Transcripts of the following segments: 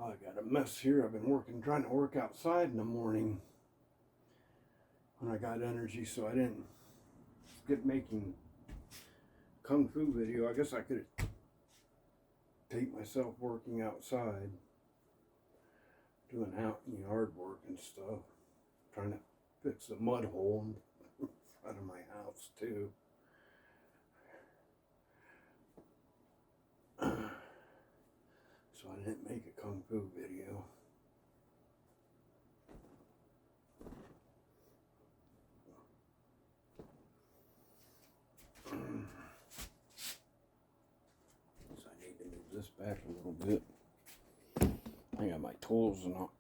I got a mess here. I've been trying to work outside in the morning when I got energy, so I didn't get making kung fu video. I guess I could tape myself working outside, doing yard work and stuff, trying to fix a mud hole in front of my house too. So I didn't make a kung fu video. So I need to move this back a little bit. I got my tools not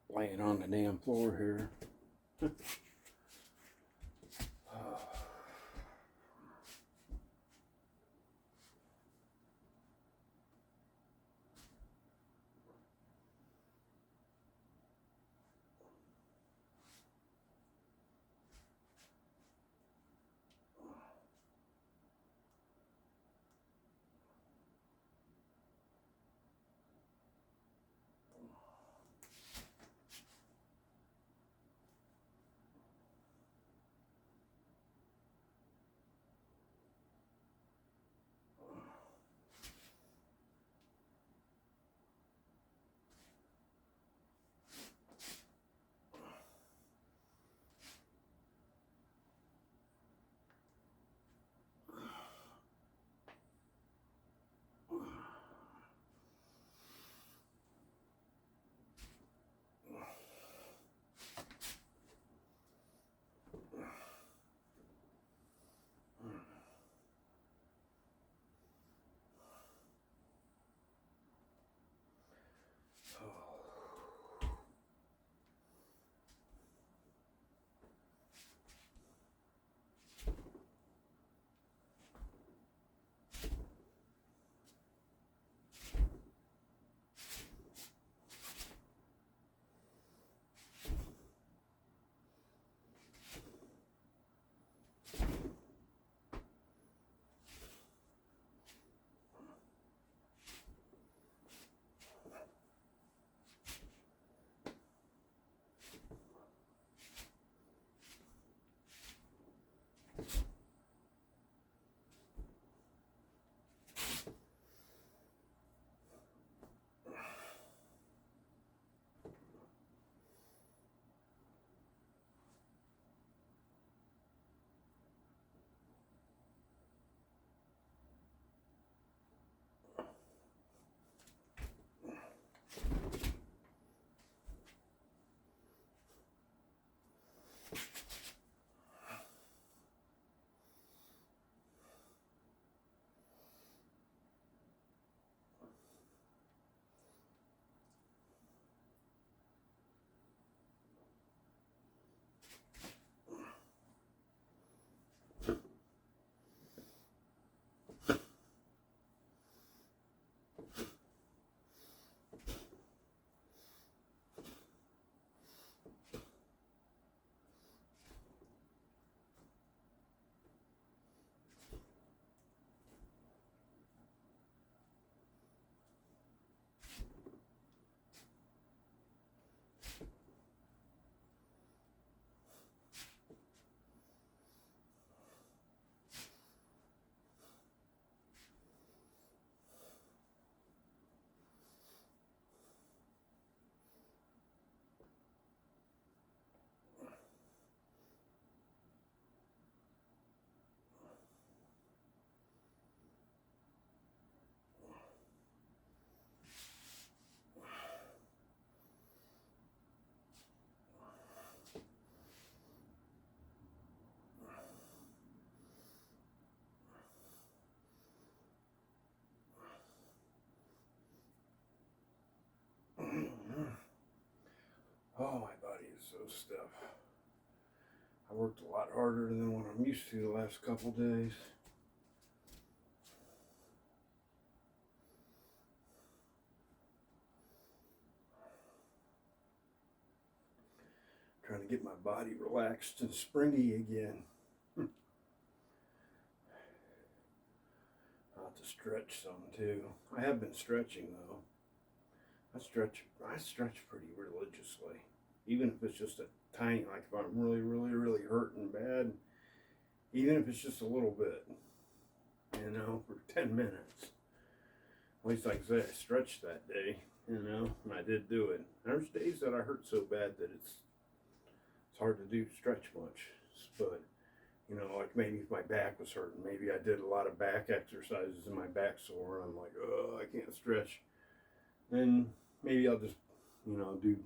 laying on the damn floor here. elbow stuff. I worked a lot harder than what I'm used to the last couple days. Trying to get my body relaxed and springy again. I'll have to stretch some too. I have been stretching though. I stretch pretty religiously. Even if it's just a tiny, like if I'm really hurting bad, even if it's just a little bit, for 10 minutes. At least like I say, I stretched that day, and I did do it. There's days that I hurt so bad that it's hard to do stretch much, but like maybe if my back was hurting, maybe I did a lot of back exercises and my back's sore, and I'm like, oh, I can't stretch. Then maybe I'll just, do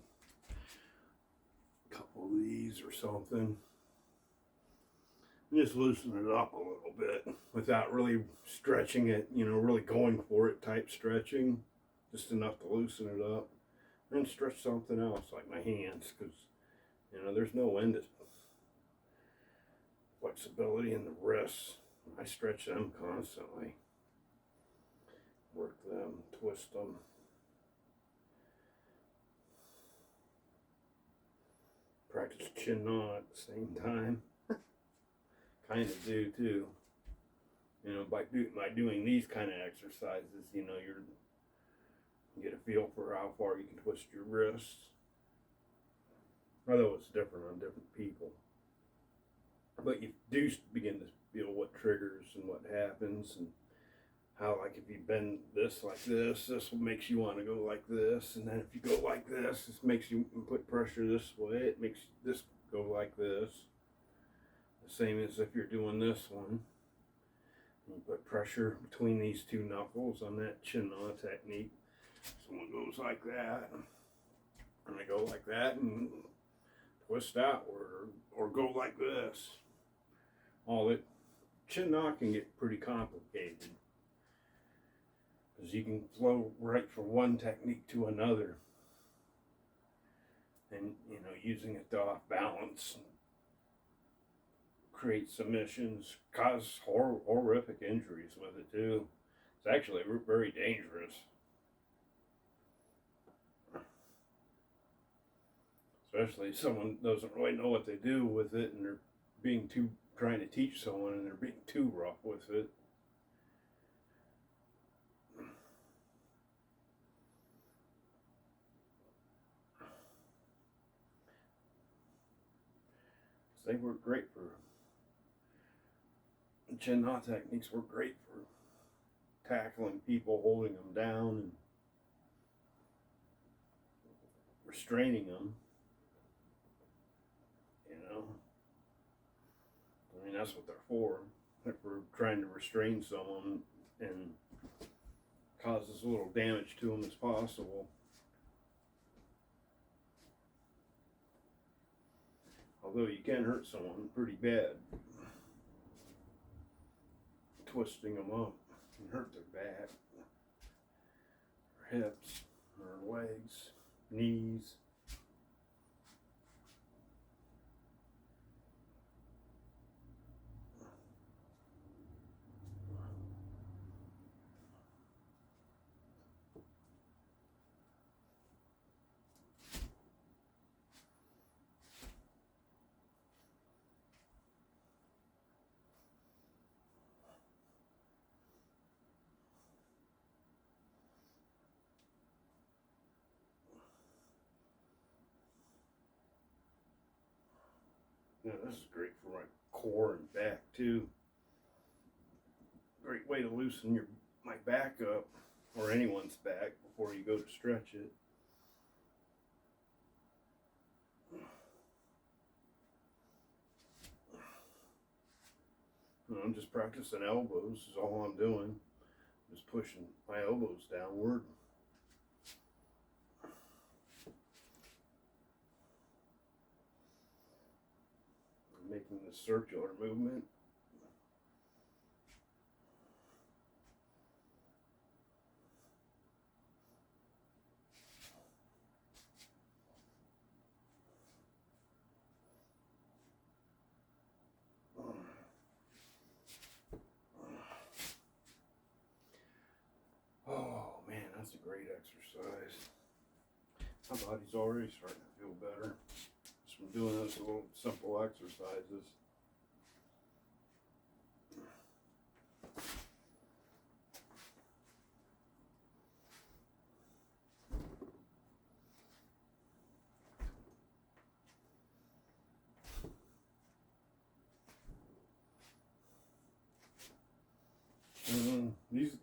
a couple of these or something. And just loosen it up a little bit without really stretching it, really going for it type stretching, just enough to loosen it up. Then stretch something else like my hands, because there's no end to flexibility in the wrists. I stretch them constantly. Work them, twist them. Practice Chun at the same time. Kind of do too. By doing these kind of exercises, you get a feel for how far you can twist your wrists. Although it's different on different people. But you do begin to feel what triggers and what happens, and how, like, if you bend this like this makes you want to go like this, and then if you go like this makes you put pressure this way, it makes this go like this. The same as if you're doing this one. You put pressure between these two knuckles on that Chun technique. Someone goes like that, and they go like that, and twist outward, or go like this. All it Chun can get pretty complicated, because you can flow right from one technique to another, and using it to off balance, create submissions, cause horrific injuries with it too. It's actually very dangerous. Especially if someone doesn't really know what they do with it, and they're trying to teach someone, and they're being too rough with it. They work great for Chun techniques. Work great for tackling people, holding them down, and restraining them. That's what they're for. If we're trying to restrain someone and cause as little damage to them as possible. Although you can hurt someone pretty bad, twisting them up and hurt their back, their hips, their legs, knees. This is great for my core and back too. Great way to loosen my back up, or anyone's back, before you go to stretch it. I'm just practicing elbows is all I'm doing. Just pushing my elbows downward. Making the circular movement. great exercise. My body's already starting to feel better just from doing those little simple exercises.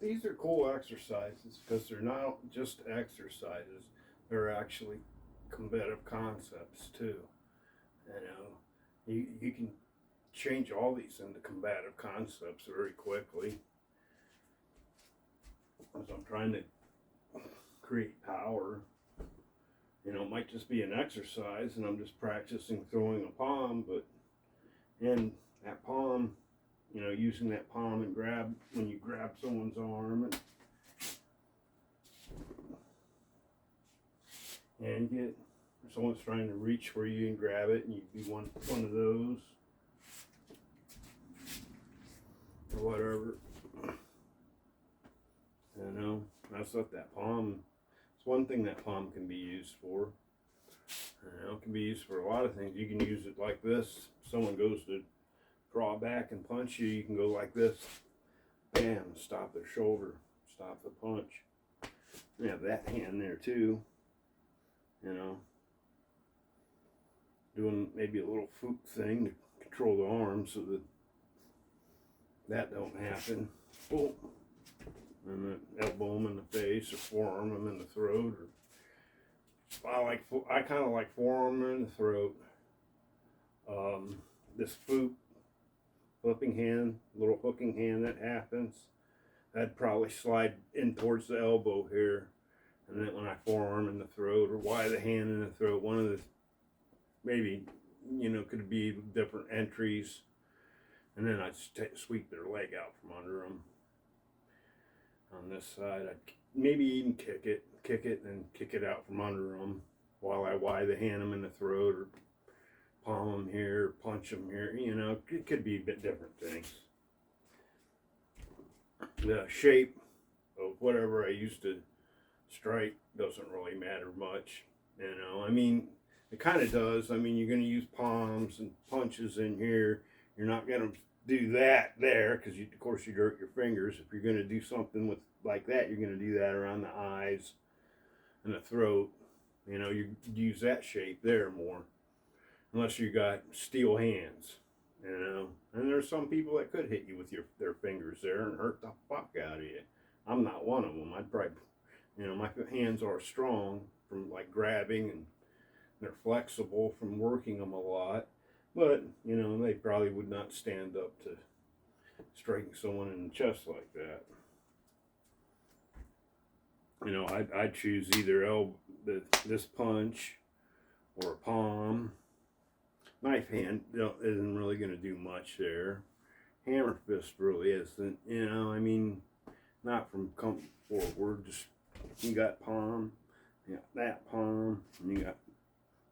These are cool exercises because they're not just exercises; they're actually combative concepts too. You can change all these into combative concepts very quickly. As I'm trying to create power, it might just be an exercise, and I'm just practicing throwing a palm, but in that palm. Using that palm and when you grab someone's arm and if someone's trying to reach for you and grab it, and you do one of those or whatever. That's what that palm. It's one thing that palm can be used for. It can be used for a lot of things. You can use it like this. Someone goes to draw back and punch you, you can go like this, bam, stop their shoulder, stop the punch. You have that hand there too, doing maybe a little foot thing to control the arm so that don't happen. Boom. And then elbow them in the face or forearm them in the throat. I kind of like forearm in the throat. This flipping hand, little hooking hand that happens, that'd probably slide in towards the elbow here, and then when I forearm in the throat or Y the hand in the throat, one of the maybe could be different entries, and then I'd sweep their leg out from under them. On this side, I'd maybe even kick it and kick it out from under them while I Y the hand them in the throat or palm them here, punch them here, it could be a bit different things. The shape of whatever I used to strike doesn't really matter much, it kind of does. You're going to use palms and punches in here. You're not going to do that there because, of course, you'd hurt your fingers. If you're going to do something like that, you're going to do that around the eyes and the throat. You use that shape there more. Unless you got steel hands, and there's some people that could hit you with their fingers there and hurt the fuck out of you. I'm not one of them. I'd probably, my hands are strong from like grabbing, and they're flexible from working them a lot, but they probably would not stand up to striking someone in the chest like that. I'd choose either this punch or a palm. Knife hand isn't really going to do much there. Hammer fist really isn't. Not from come forward. Just you got palm, you got that palm, and you got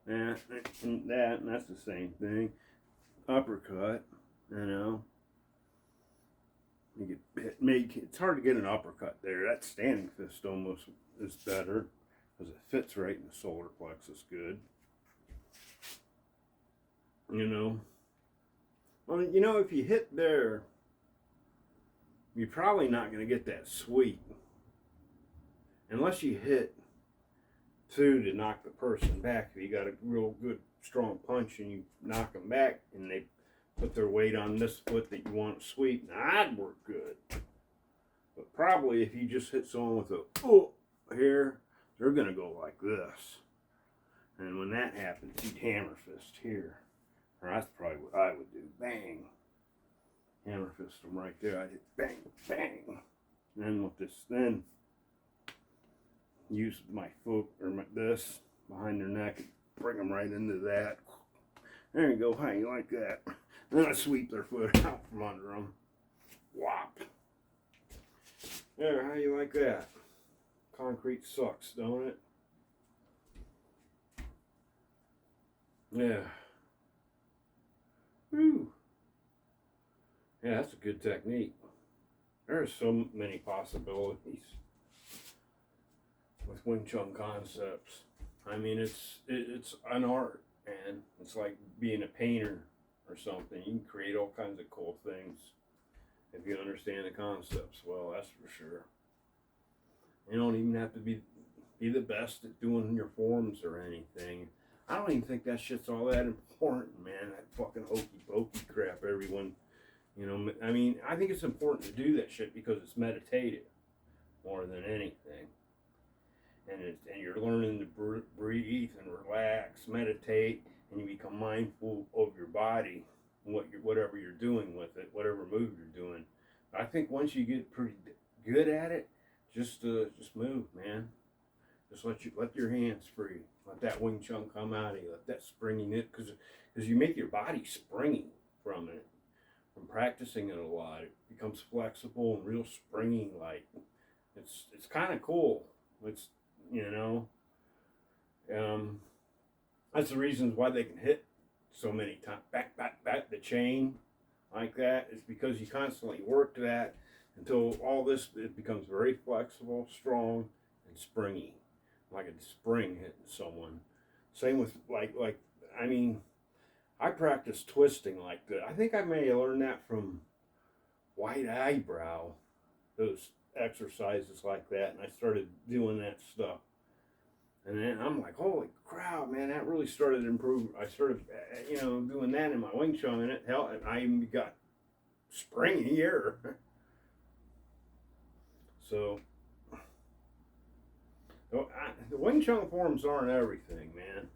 that and that, and that's the same thing. Uppercut, You get it's hard to get an uppercut there. That standing fist almost is better because it fits right in the solar plexus good. If you hit there, you're probably not going to get that sweep unless you hit through to knock the person back. If you got a real good strong punch and you knock them back and they put their weight on this foot that you want to sweep, now that'd work good. But probably if you just hit someone with a here, they're going to go like this. And when that happens, you'd hammer fist here. Or that's probably what I would do. Bang. Hammer fist them right there. I'd hit bang, bang. And then with this, use my foot or this behind their neck and bring them right into that. There you go. How you like that? And then I sweep their foot out from under them. Whop. There, how you like that? Concrete sucks, don't it? Yeah. Whew. Yeah, that's a good technique. There are so many possibilities. with Wing Chun concepts. I mean, it's an art, and it's like being a painter or something. You can create all kinds of cool things if you understand the concepts well. That's for sure. You don't even have to be the best at doing your forms or anything. I don't even think that shit's all that important, man. That fucking hokey pokey crap. Everyone, you know. I mean, I think it's important to do that shit because it's meditative more than anything. And you're learning to breathe and relax, meditate, and you become mindful of your body, whatever you're doing with it, whatever move you're doing. I think once you get pretty good at it, just move, man. Just let your hands free. Let that Wing Chun come out of you. Let that springing it, because you make your body springy from it. From practicing it a lot, it becomes flexible and real springy like. It's kind of cool. It's, you know, that's the reasons why they can hit so many times. Back the chain like that. It's because you constantly work that until all this, it becomes very flexible, strong, and springy, like a spring hitting someone. Same with I mean, I practice twisting like that. I think I may have learned that from White Eyebrow, those exercises like that, and I started doing that stuff. And then I'm like, holy crap, man, that really started to improve. I started, doing that in my Wing Chun, and it helped. And I even got springier. So, the Wing Chun forms aren't everything, man.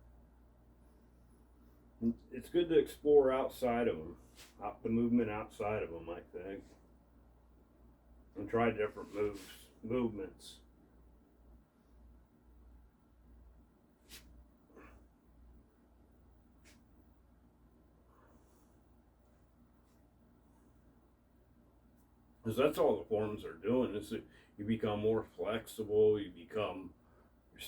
It's good to explore outside of them, the movement outside of them, I think, and try different movements. Because that's all the forms are doing, is that you become more flexible, you become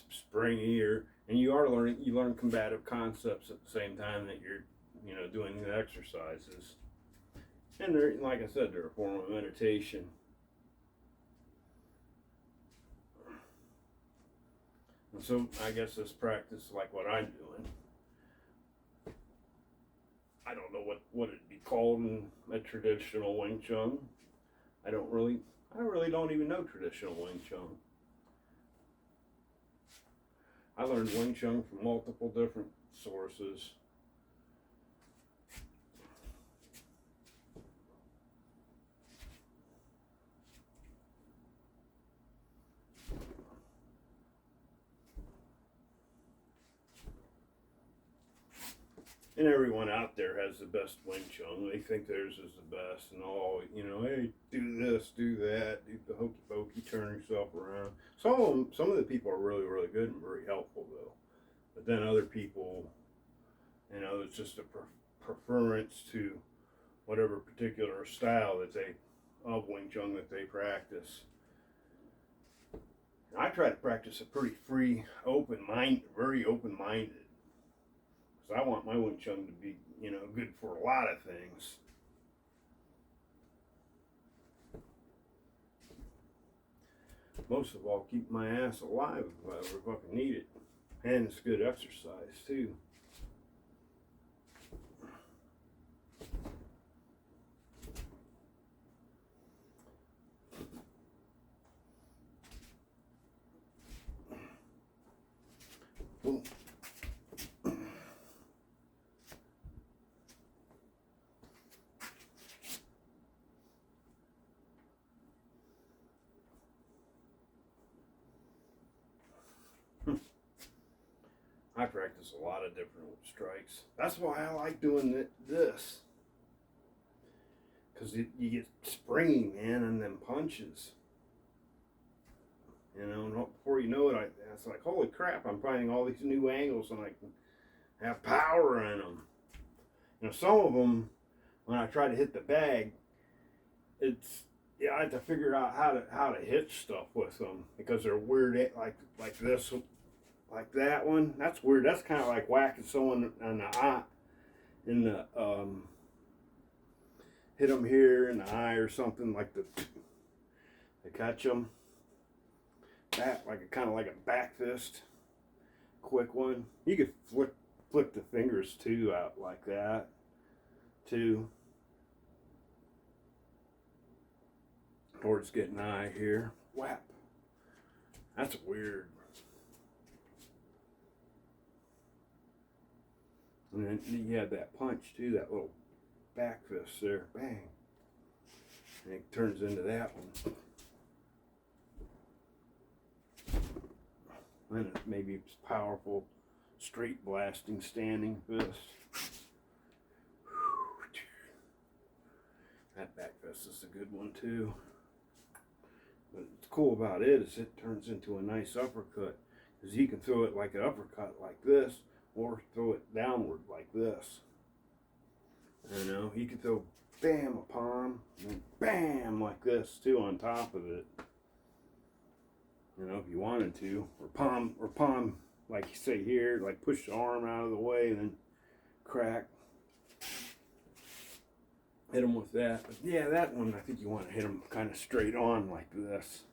springier, and you learn combative concepts at the same time that you're, doing the exercises. And they're, like I said, they're a form of meditation. And so I guess this practice, like what I'm doing, I don't know what it'd be called in a traditional Wing Chun. I really don't even know traditional Wing Chun. I learned Wing Chun from multiple different sources. And everyone out there has the best Wing Chun. They think theirs is the best, and hey, do this, do that, do the hokey pokey, turn yourself around. Some of the people are really, really good and very helpful though. But then other people, it's just a preference to whatever particular style of Wing Chun that they practice. And I try to practice a pretty free, very open-minded. I want my Wing Chun to be, good for a lot of things. Most of all, keep my ass alive if I ever fucking need it. And it's good exercise, too. Boom. I practice a lot of different strikes. That's why I like doing this. Because you get springy, man, and them punches. And before you know it, it's like, holy crap, I'm finding all these new angles and I can have power in them. Some of them, when I try to hit the bag, I have to figure out how to hit stuff with them because they're weird, like this. Like that one, that's weird. That's kind of like whacking someone on the eye, hit them here in the eye or something like to catch them. that like a kind of like a back fist, quick one. You could flip the fingers too out like that, too. Towards getting eye here. Whap. That's weird. And then you had that punch too, that little back fist there. Bang. And it turns into that one. And maybe it's powerful, straight blasting, standing fist. That back fist is a good one too. But what's cool about it is it turns into a nice uppercut. Because you can throw it like an uppercut like this, or throw it downward like this. You know, you can throw bam a palm, and bam like this too on top of it. You know, if you wanted to, or palm, like you say here, like push the arm out of the way and then crack. Hit them with that. But yeah, that one, I think you want to hit them kind of straight on like this.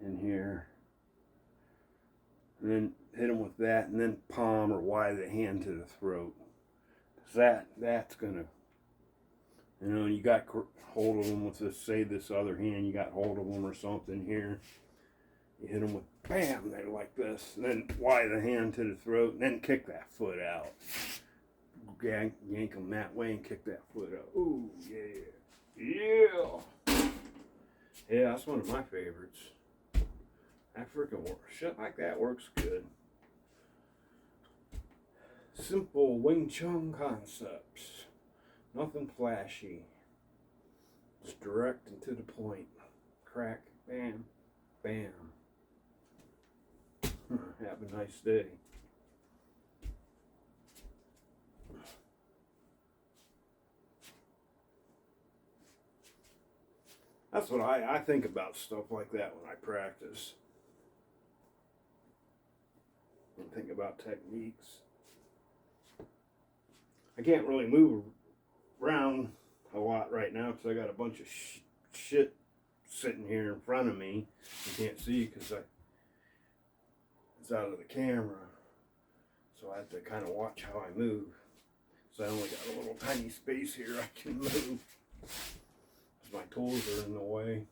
In here. And then hit them with that, and then palm or wide the hand to the throat. Because that's going to, you know, you got hold of them with this, say this other hand, you got hold of them or something here. You hit them with bam, they're like this. And then wide the hand to the throat, and then kick that foot out. Yank them that way and kick that foot out. Ooh, yeah. Yeah. Yeah, that's one of my favorites. That freaking works. Shit like that works good. Simple Wing Chun concepts. Nothing flashy. Just direct and to the point. Crack, bam, bam. Have a nice day. That's what I think about stuff like that when I practice. And think about techniques. I can't really move around a lot right now because I got a bunch of shit sitting here in front of me. You can't see because it's out of the camera. So I have to kind of watch how I move. So I only got a little tiny space here I can move. My tools are in the way.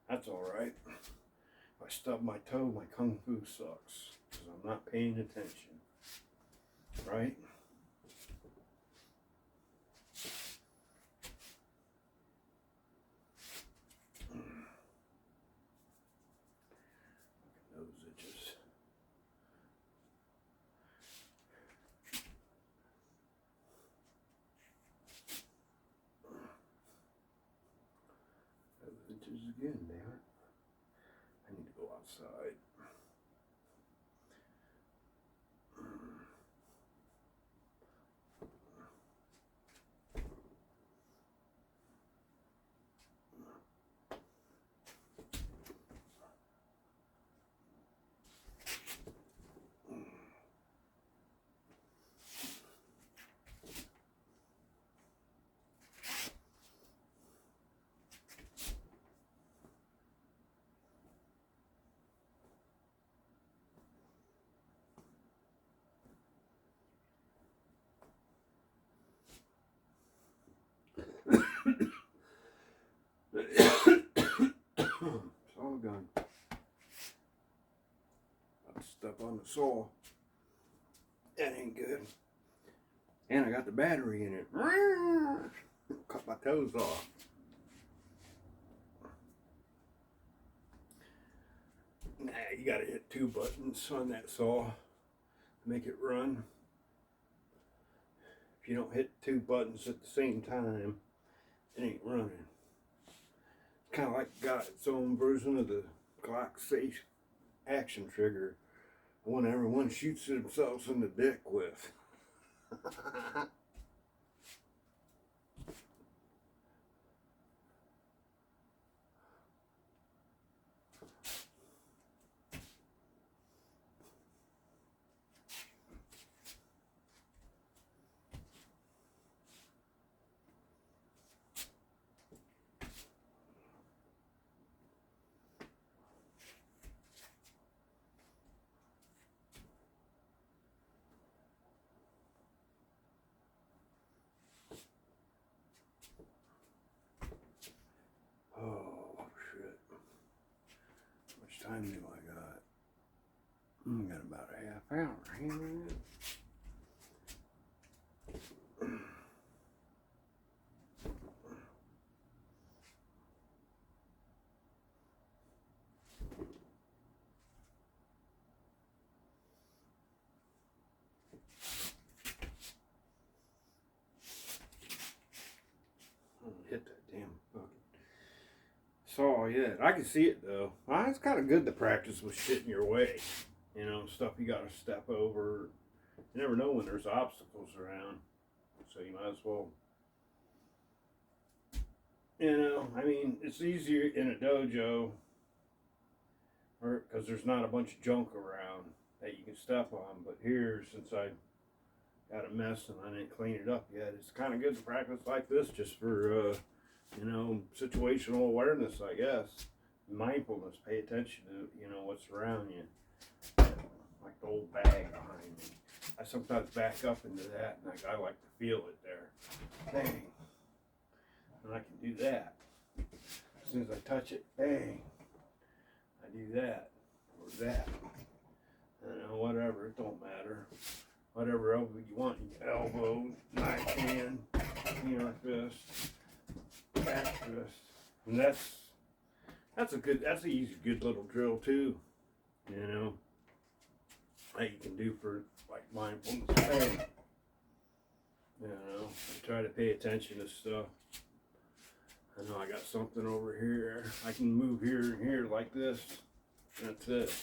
That's alright. If I stub my toe, my kung fu sucks. Because I'm not paying attention. Right? Those itches. Again, damn it. I need to go outside. It's all gone. About to step on the saw. That ain't good. And I got the battery in it. Cut my toes off. Nah, you gotta hit 2 buttons on that saw to make it run. If you don't hit 2 buttons at the same time, it ain't running. It's kind of like got its own version of the Glock safe action trigger, the one everyone shoots themselves in the dick with. time do I got? Got about a half hour. Hang on. Hit that damn bucket. Saw yet. I can see it though. It's kind of good to practice with shit in your way. You know, stuff you got to step over. You never know when there's obstacles around. So you might as well. You know, I mean, it's easier in a dojo because there's not a bunch of junk around that you can step on. But here, since I got a mess and I didn't clean it up yet, it's kind of good to practice like this just for, you know, situational awareness, I guess. Mindfulness, pay attention to, you know, what's around you. Like the old bag behind me. I sometimes back up into that and I like to feel it there. Bang. And I can do that. As soon as I touch it, bang. I do that. Or that. You know, whatever, it don't matter. Whatever elbow you want, elbow, knife hand, knee fist, back fist. And that's an easy, good little drill too. You know, that you can do for like mindfulness. Hey, you know, I try to pay attention to stuff. I know I got something over here. I can move here and here like this. That's it.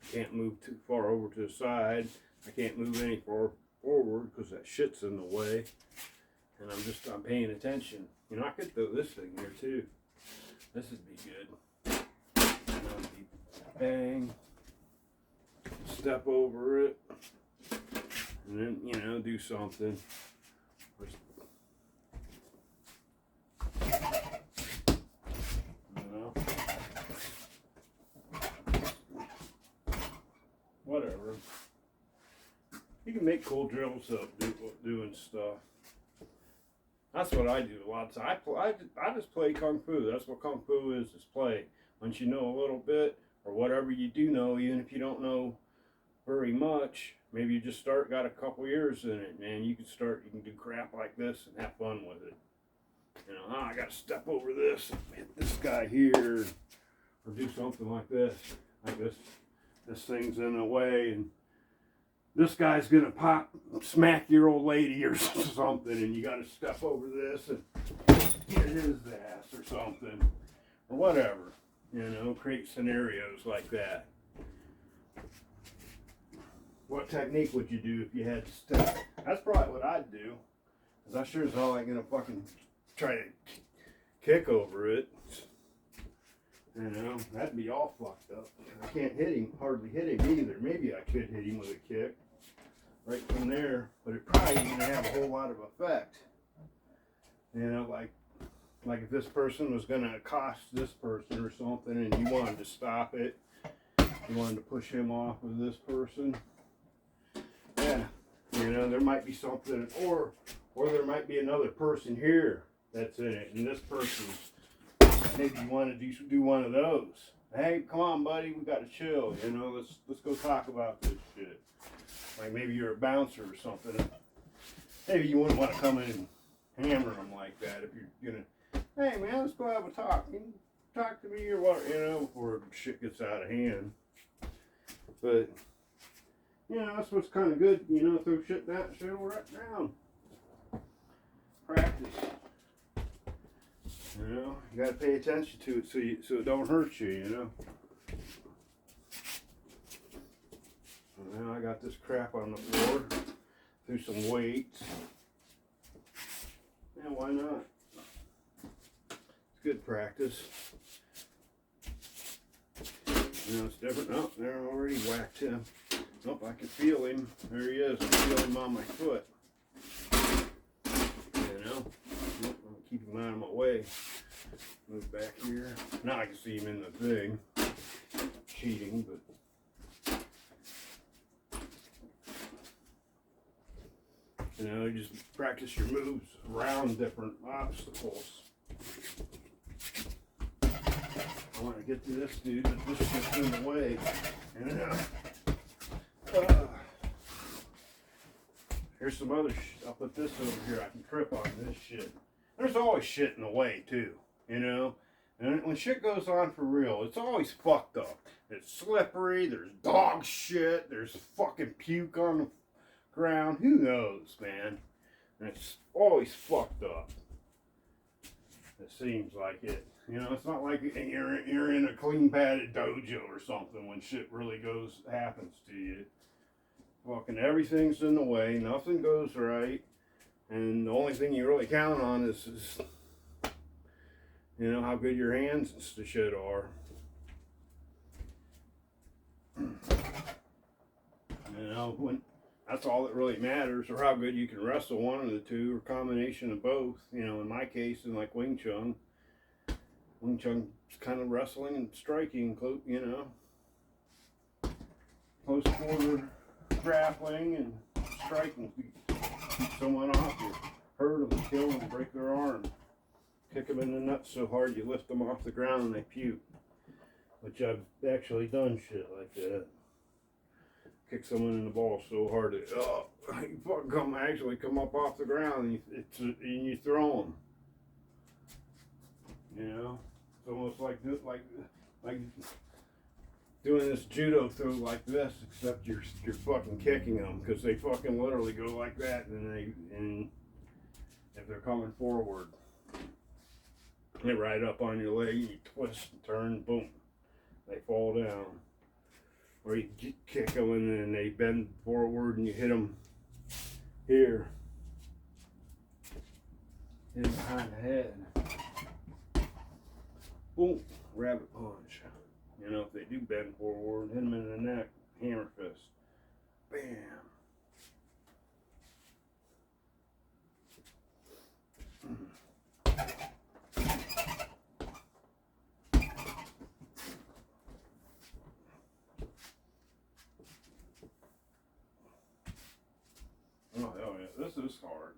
I can't move too far over to the side. I can't move any far forward because that shit's in the way. And I'm paying attention. You know, I could throw this thing here too. This would be good. And I'd be bang, step over it, and then, you know, do something. You know, whatever. You can make cool drills up doing stuff. That's what I do a lot of times. I just play Kung Fu. That's what Kung Fu is play. Once you know a little bit, or whatever you do know, even if you don't know very much, maybe you just got a couple years in it, man, you can do crap like this and have fun with it. You know, I got to step over this, hit this guy here, or do something like this. Like this thing's in the way, and this guy's gonna smack your old lady or something, and you gotta step over this and hit his ass or something, or whatever. You know, create scenarios like that. What technique would you do if you had to step? That's probably what I'd do, because I sure as hell ain't gonna fucking try to kick over it. You know, that'd be all fucked up. I can't hardly hit him either. Maybe I could hit him with a kick right from there, but it probably ain't gonna have a whole lot of effect. You know, like if this person was gonna accost this person or something, and you wanted to stop it, you wanted to push him off of this person. Yeah, you know, there might be something, or there might be another person here that's in it, and this person's. Maybe you want to do one of those. Hey, come on, buddy, we got to chill. You know, let's go talk about this shit. Like maybe you're a bouncer or something. Maybe you wouldn't want to come in and hammer them like that if you're gonna. Hey man, let's go have a talk. You can talk to me or what? You know, before shit gets out of hand. But you know, that's what's kind of good. You know, throw shit right down. Practice. You know, you gotta pay attention to it so it don't hurt you, you know. So now I got this crap on the floor. Do some weights. Yeah, why not? It's good practice. You know, it's different. Oh, there, I already whacked him. Nope, I can feel him. There he is. I feel him on my foot. You know? Nope, I'll keep him out of my way. Move back here. Now I can see him in the thing. Cheating, but you know, you just practice your moves around different obstacles. I want to get to this dude, but this shit's in the way. And, here's some other shit. I'll put this over here. I can trip on this shit. There's always shit in the way, too, you know? And when shit goes on for real, it's always fucked up. It's slippery, there's dog shit, there's fucking puke on the ground. Who knows, man? And it's always fucked up. It seems like it. You know, it's not like you're in a clean padded dojo or something when shit really happens to you. Fucking everything's in the way, nothing goes right, and the only thing you really count on is you know, how good your hands and shit are. You know, when that's all that really matters, or how good you can wrestle, one of the two, or combination of both. You know, in my case, in like Wing Chun is kind of wrestling and striking, you know, close quarter grappling and striking. Keep someone off you, hurt them, kill them, break their arm, kick them in the nuts so hard you lift them off the ground and they puke. Which I've actually done shit like that. Kick someone in the balls so hard that you fucking actually come up off the ground and you throw them. You know, it's almost like doing this judo throw like this, except you're fucking kicking them, because they fucking literally go like that, and if they're coming forward, they ride up on your leg, you twist and turn, boom, they fall down. Or you kick them and then they bend forward and you hit them here, hit them behind the head, boom, rabbit punch. You know, if they do bend forward, hit them in the neck, hammer fist, bam. Oh yeah, this is hard.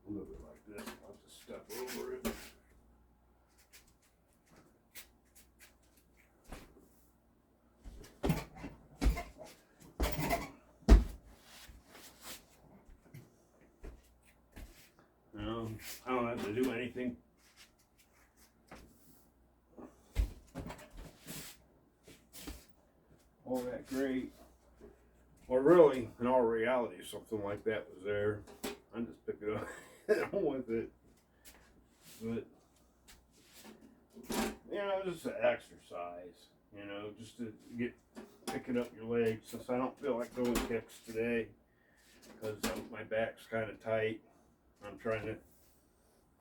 A little bit like this. I'll have to step over it. I don't have to do anything. All that great. Or really, in all reality, something like that was there. I just picked it up and I'm with it. But, you know, just an exercise, you know, just to picking up your legs, since I don't feel like doing kicks today, because my back's kind of tight. I'm trying to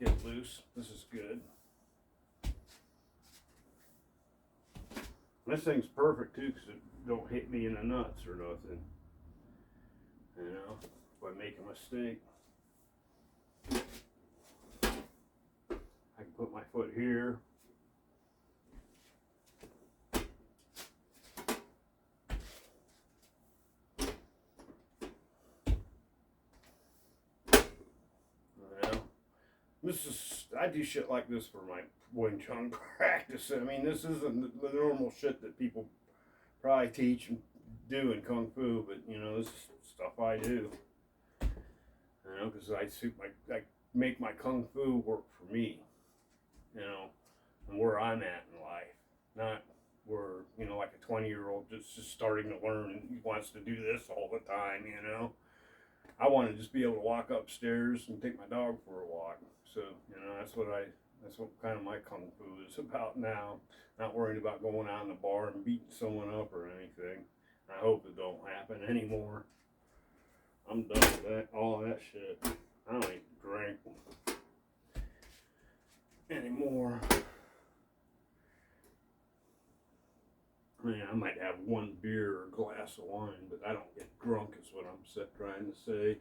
get loose. This is good. This thing's perfect too, because it don't hit me in the nuts or nothing. You know, if I make a mistake, I can put my foot here. I do shit like this for my Wing Chun practice. I mean, this isn't the normal shit that people probably teach and do in Kung Fu, but you know, this is stuff I do. You know, because I make my Kung Fu work for me. You know, and where I'm at in life, not where, you know, like a 20-year-old just starting to learn and he wants to do this all the time. You know, I want to just be able to walk upstairs and take my dog for a walk. So, you know, that's what kind of my Kung Fu is about now. Not worried about going out in the bar and beating someone up or anything. I hope it don't happen anymore. I'm done with that, all that shit. I don't even drink anymore. I mean, I might have one beer or a glass of wine, but I don't get drunk is what I'm trying to say.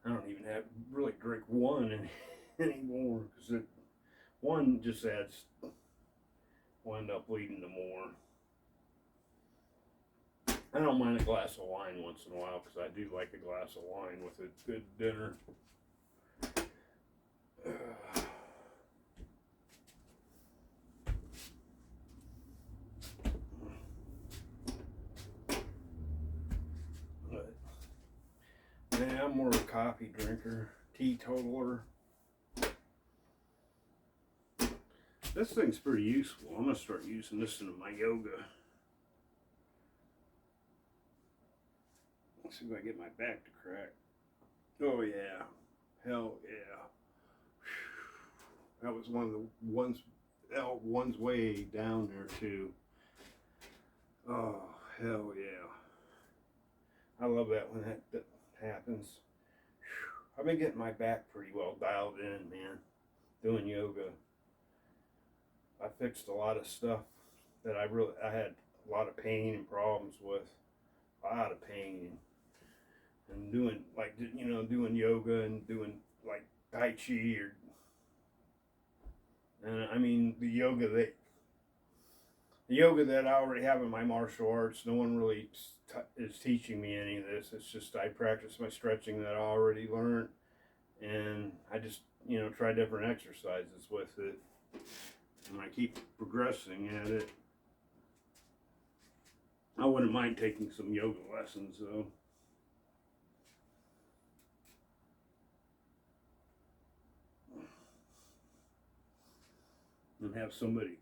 I don't even really drink one anymore, because one just adds, will end up leading to more. I don't mind a glass of wine once in a while, because I do like a glass of wine with a good dinner. But, yeah, I'm more of a coffee drinker, teetotaler. This thing's pretty useful. I'm going to start using this in my yoga. Let's see if I get my back to crack. Oh yeah. Hell yeah. That was one of the one's way down there too. Oh, hell yeah. I love that when that happens. I've been getting my back pretty well dialed in, man, doing yoga. I fixed a lot of stuff that I had a lot of pain and problems with. A lot of pain. And doing, like, you know, doing yoga and doing, like, Tai Chi and I mean, the yoga that I already have in my martial arts, no one really is teaching me any of this. It's just I practice my stretching that I already learned, and I just, you know, try different exercises with it, and I keep progressing at it. I wouldn't mind taking some yoga lessons, though. And have somebody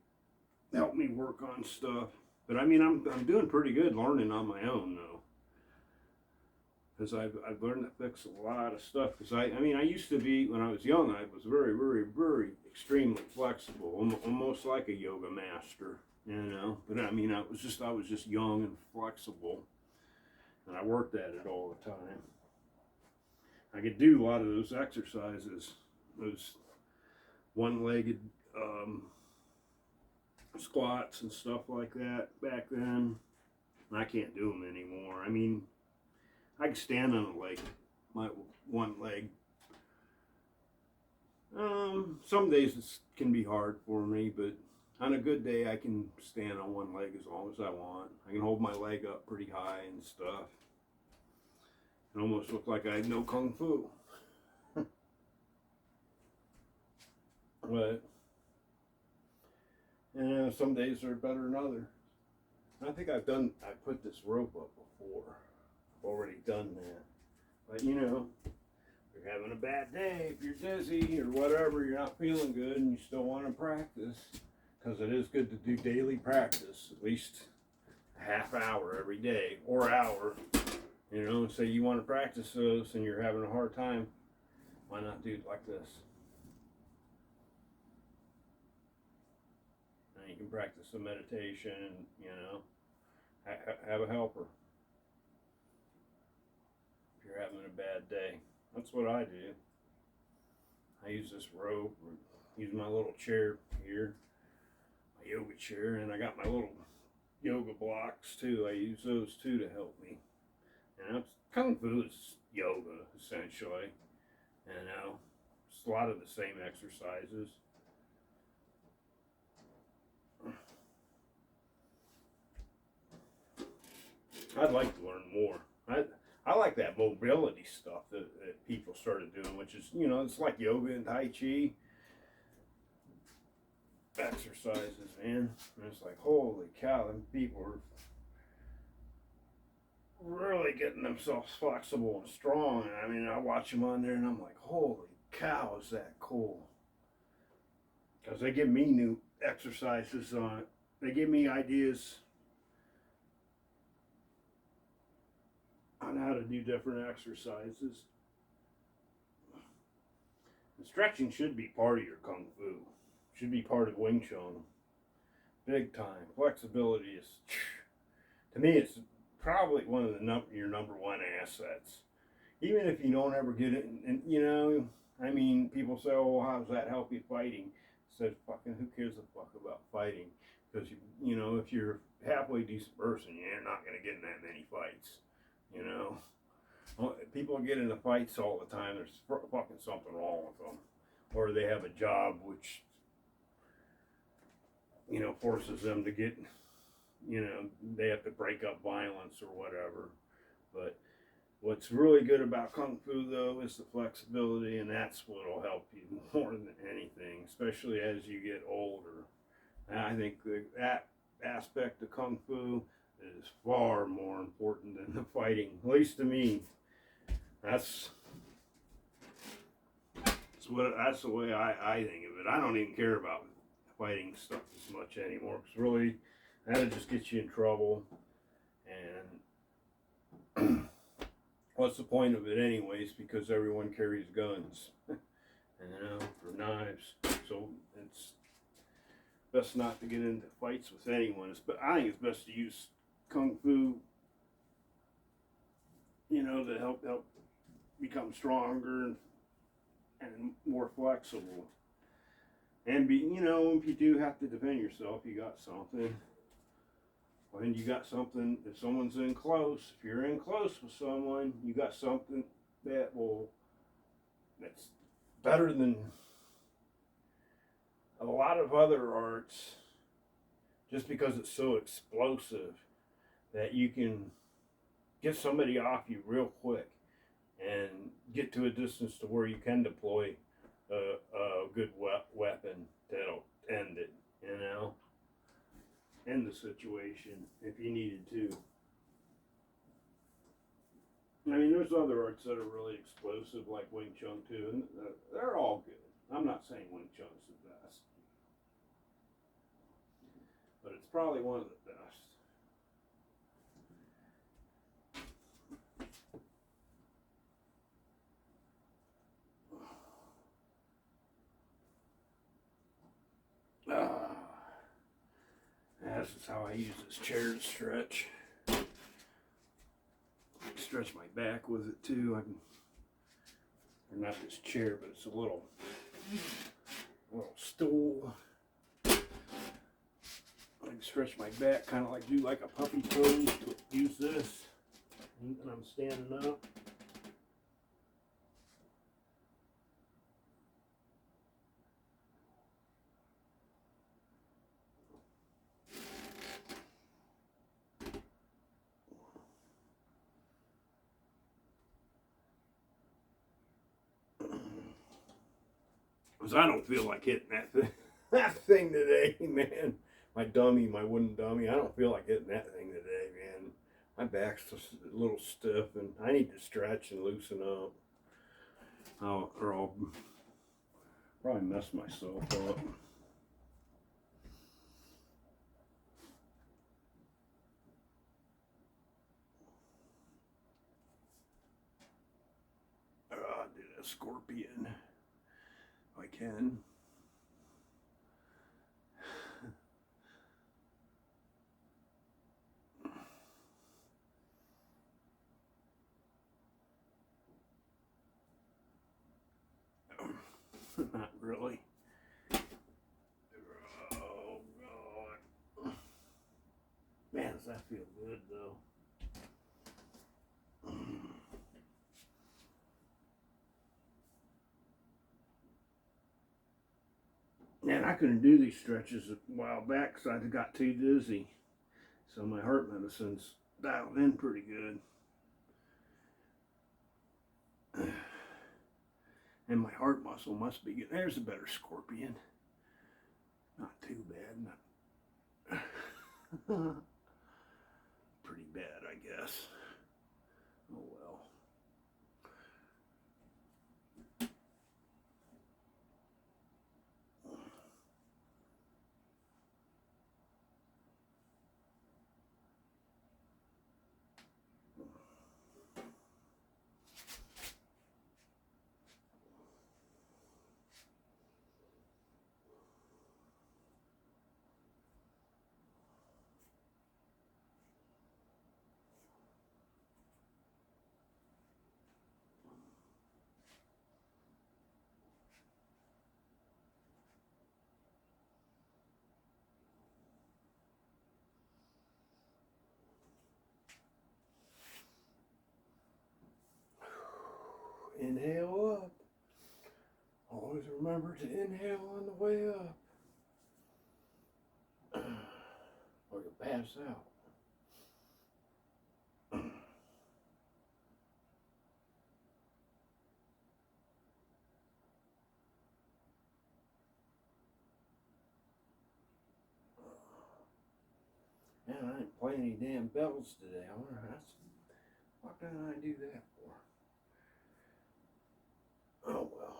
help me work on stuff. But I mean, I'm doing pretty good learning on my own, though, because I've learned to fix a lot of stuff. Because I mean, I used to be, when I was young, I was very, very, very extremely flexible, almost like a yoga master, you know. But I mean, I was just young and flexible, and I worked at it all the time. I could do a lot of those exercises, those one-legged squats and stuff like that back then. I can't do them anymore. I mean, I can stand on a leg, my one leg. Some days it can be hard for me, but on a good day I can stand on one leg as long as I want. I can hold my leg up pretty high and stuff. It almost looked like I know Kung Fu. But, you know, some days are better than others. I think I put this rope up before. I've already done that. But, you know, if you're having a bad day, if you're dizzy or whatever, you're not feeling good and you still want to practice, because it is good to do daily practice, at least a half hour every day or hour. You know, say you want to practice those and you're having a hard time, why not do it like this? And you can practice some meditation, you know, have a helper if you're having a bad day. That's what I do. I use this rope, or use my little chair here, my yoga chair, and I got my little yoga blocks too. I use those too to help me. You know, Kung Fu is yoga, essentially. You know, it's a lot of the same exercises. I'd like to learn more. I like that mobility stuff that people started doing, which is, you know, it's like yoga and Tai Chi exercises, man. And it's like, holy cow, them people are really getting themselves flexible and strong. I mean, I watch them on there and I'm like, holy cow, is that cool? Because they give me new exercises on it. They give me ideas on how to do different exercises. And stretching should be part of your Kung Fu. Should be part of Wing Chun. Big time. Flexibility is, to me, it's probably one of your number one assets. Even if you don't ever get it, and you know, I mean, people say, oh, how does that help you fighting? I said, fucking, who cares a fuck about fighting? Because, you know, if you're a halfway decent person, you're not going to get in that many fights, you know. People get into fights all the time. There's fucking something wrong with them, or they have a job which forces them to get, they have to break up violence or whatever. But what's really good about Kung Fu, though, is the flexibility, and that's what'll help you more than anything, especially as you get older. And I think that aspect of Kung Fu is far more important than the fighting, at least to me. That's the way I think of it. I don't even care about fighting stuff as much anymore, because really, that'll just get you in trouble. And what's the point of it anyways? Because everyone carries guns, or knives. So it's best not to get into fights with anyone. But I think it's best to use Kung Fu, to help become stronger and more flexible. And if you do have to defend yourself, you got something. When you got something, if someone's in close, if you're in close with someone, you got something that's better than a lot of other arts, just because it's so explosive that you can get somebody off you real quick and get to a distance to where you can deploy a good weapon that'll end it, end the situation if you needed to. I mean, there's other arts that are really explosive, like Wing Chun too, and they're all good. I'm not saying Wing Chun's the best, but it's probably one of the best. This is how I use this chair to stretch. I can stretch my back with it too. Or not this chair, but it's a little stool. I can stretch my back, kind of do like a puppy pose. To use this, and I'm standing up. Because I don't feel like hitting that thing today, man. My wooden dummy, I don't feel like hitting that thing today, man. My back's just a little stiff, and I need to stretch and loosen up. Or I'll probably mess myself up. I'll do a scorpion if I can. Not really. Oh, God. Man, does that feel good, though. Man, I couldn't do these stretches a while back because I got too dizzy. So my heart medicine's dialed in pretty good. And my heart muscle must be good. There's a better scorpion. Not too bad. Not pretty bad, I guess. Oh well. Inhale up. Always remember to inhale on the way up. Or you'll pass out. Man, I didn't play any damn bells today. I wonder what did I do that for? Oh well.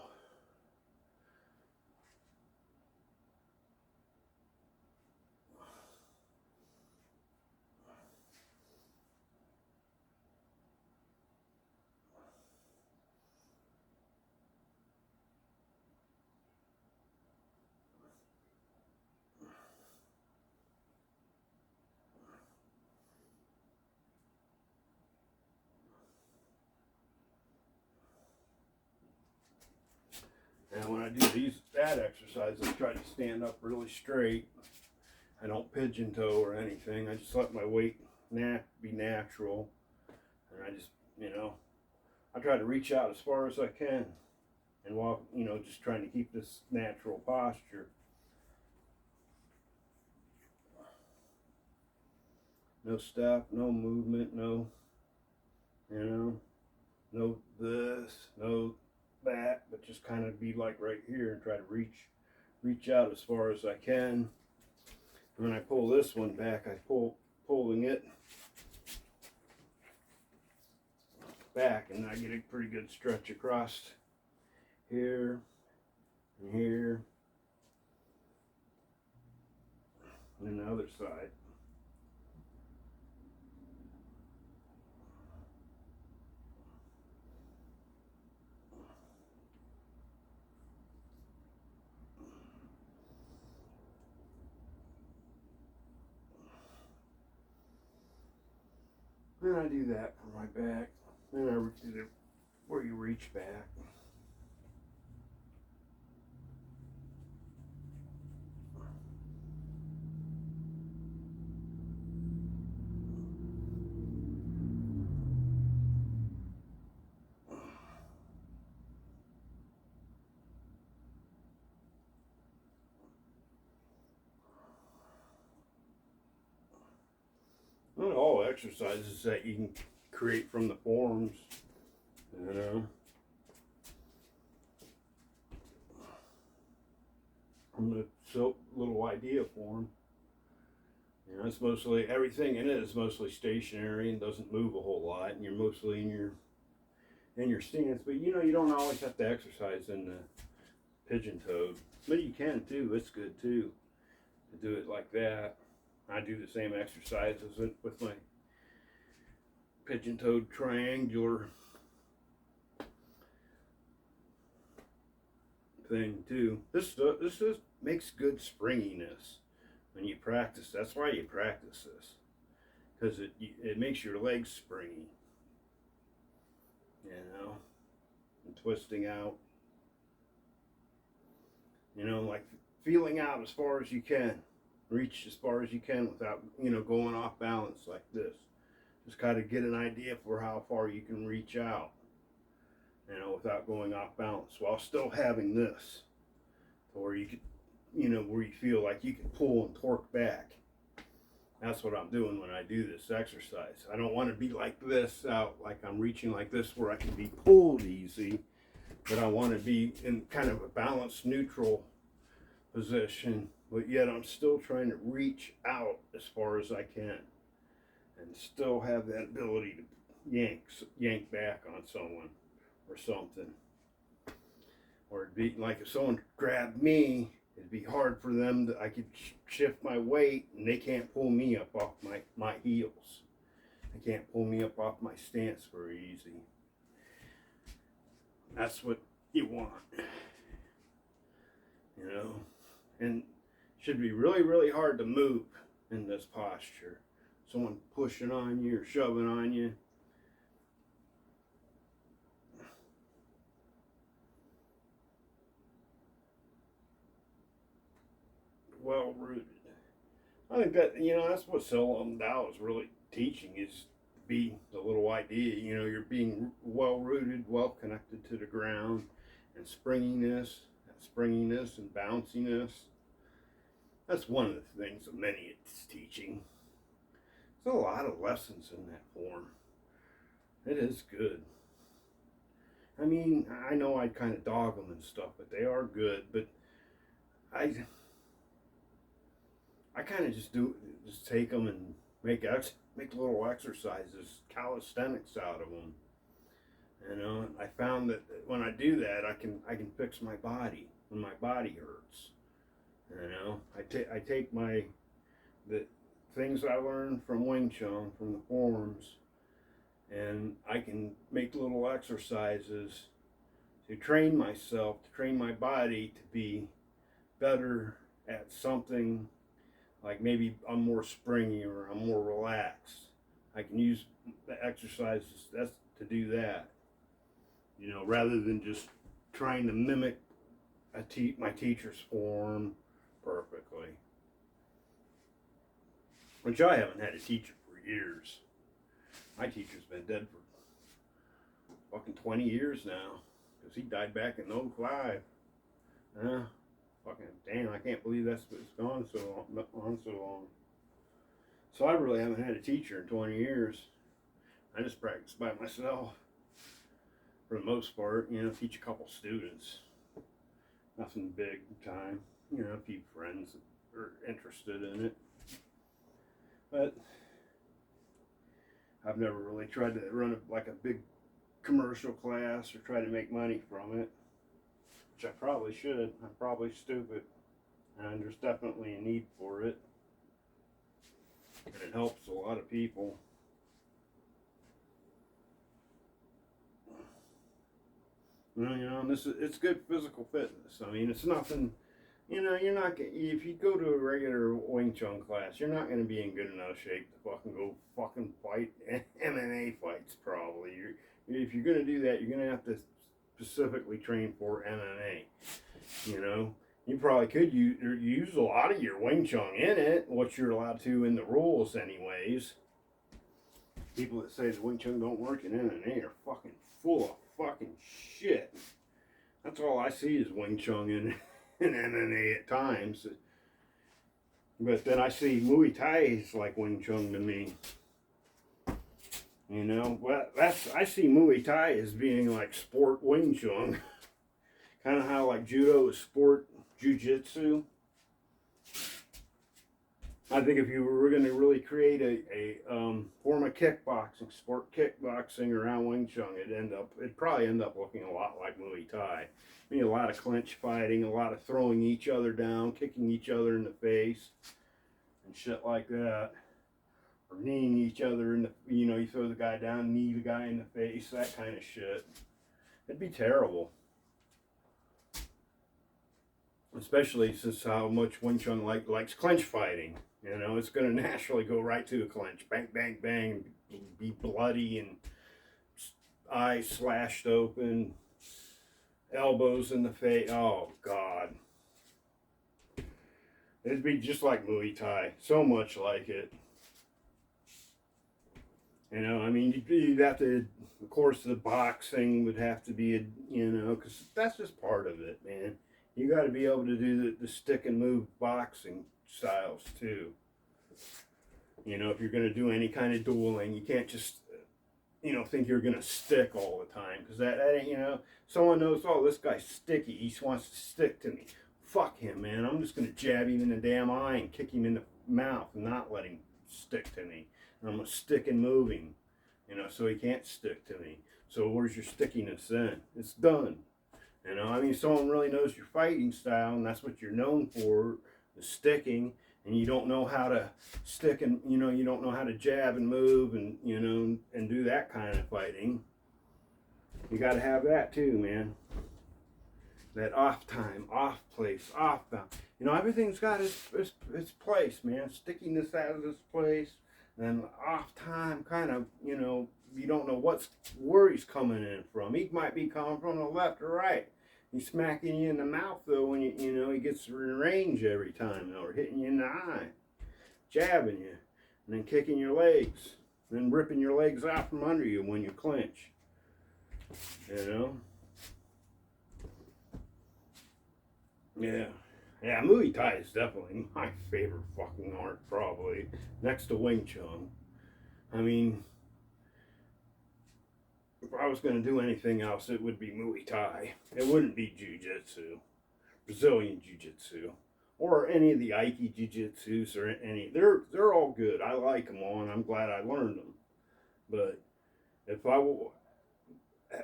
And when I do that exercise, I try to stand up really straight. I don't pigeon toe or anything. I just let my weight be natural. And I just, I try to reach out as far as I can and walk, just trying to keep this natural posture. No step, no movement, no this, no that, but just kind of be like right here and try to reach out as far as I can. And when I pull this one back, pulling it back, and I get a pretty good stretch across here and here and the other side. Then I do that for my back. Then I do it where you reach back. Well, all exercises that you can create from the forms, from the little idea form. It's mostly, everything in it is mostly stationary and doesn't move a whole lot, and you're mostly in your stance. But you don't always have to exercise in the pigeon toed, but you can too. It's good too to do it like that. I do the same exercises with my pigeon toed triangular thing too. This makes good springiness when you practice. That's why you practice this, because it makes your legs springy, and twisting out, like feeling out as far as you can, reach as far as you can without going off balance like this. Just kind of get an idea for how far you can reach out, without going off balance, while still having this, where you could, where you feel like you can pull and torque back. That's what I'm doing when I do this exercise. I don't want to be like this out, like I'm reaching like this where I can be pulled easy, but I want to be in kind of a balanced, neutral position, but yet I'm still trying to reach out as far as I can and still have that ability to yank back on someone or something. Or it'd be like if someone grabbed me, it'd be hard for them I could shift my weight and they can't pull me up off my heels. They can't pull me up off my stance very easy. That's what you want, and it should be really, really hard to move in this posture. Someone pushing on you or shoving on you. Well rooted. I think that, that's what Selim Dao is really teaching, is be the little idea, you know, you're being well rooted, well connected to the ground, and springiness and bounciness. That's one of the things that many it's teaching. There's a lot of lessons in that form. It is good. I mean, I know I kind of dog them and stuff, but they are good. But I kind of just take them and make little exercises, calisthenics out of them. You know, I found that when I do that, I can fix my body when my body hurts. You know, I take the things I learned from Wing Chun, from the forms, and I can make little exercises to train myself, to train my body to be better at something. Like maybe I'm more springy or I'm more relaxed. I can use the exercises to do that. You know, rather than just trying to mimic my teacher's form perfectly. Which I haven't had a teacher for years. My teacher's been dead for fucking 20 years now. Because he died back in '05. Fucking damn, I can't believe it's gone so long. So I really haven't had a teacher in 20 years. I just practice by myself. For the most part, you know, teach a couple students. Nothing big time. You know, a few friends that are interested in it. But I've never really tried to run a big commercial class or try to make money from it. Which I probably should. I'm probably stupid. And there's definitely a need for it. And it helps a lot of people. You know, it's good physical fitness. I mean, it's nothing, you know, if you go to a regular Wing Chun class, you're not going to be in good enough shape to go fight MMA fights, probably. If you're going to do that, you're going to have to specifically train for MMA. You know, you probably could use a lot of your Wing Chun in it, what you're allowed to in the rules anyways. People that say the Wing Chun don't work in MMA are fucking full of fucking shit. That's all I see is Wing Chun in MMA at times. But then I see Muay Thai is like Wing Chun to me. You know, well, I see Muay Thai as being like sport Wing Chun. Kind of how like Judo is sport Jiu-Jitsu. I think if you were going to really create a form of kickboxing, sport kickboxing around Wing Chun, it'd probably end up looking a lot like Muay Thai. I mean, a lot of clinch fighting, a lot of throwing each other down, kicking each other in the face, and shit like that. Or kneeing each other in the, you know, you throw the guy down, knee the guy in the face, that kind of shit. It'd be terrible. Especially since how much Wing Chun likes clinch fighting. You know, it's going to naturally go right to a clinch. Bang, bang, bang. Be bloody and eyes slashed open. Elbows in the face. Oh, God. It'd be just like Muay Thai. So much like it. You know, I mean, you'd have to, of course, the boxing would have to be, you know, because that's just part of it, man. You got to be able to do the stick and move boxing styles too. You know, if you're going to do any kind of dueling, you can't just, you know, think you're going to stick all the time. Because that ain't, you know, someone knows, oh, this guy's sticky. He wants to stick to me. Fuck him, man. I'm just going to jab him in the damn eye and kick him in the mouth and not let him stick to me. And I'm going to stick and move him, you know, so he can't stick to me. So where's your stickiness then? It's done. You know, I mean, someone really knows your fighting style, and that's what you're known for, the sticking, and you don't know how to stick and, you know, you don't know how to jab and move and, you know, and do that kind of fighting. You got to have that too, man. That off time, off place, off bound. You know, everything's got its place, man. Stickiness has its place, and off time kind of, you know, you don't know where he's coming in from. He might be coming from the left or right. He's smacking you in the mouth though when you know he gets in range every time, or hitting you in the eye, jabbing you, and then kicking your legs. and ripping your legs out from under you when you clinch. You know? Yeah. Yeah, Muay Thai is definitely my favorite fucking art, probably. Next to Wing Chun. I mean, if I was going to do anything else, it would be Muay Thai. It wouldn't be Jiu-Jitsu, Brazilian Jiu-Jitsu, or any of the Aiki Jiu-Jitsus or any. They're all good. I like them all, and I'm glad I learned them. But if I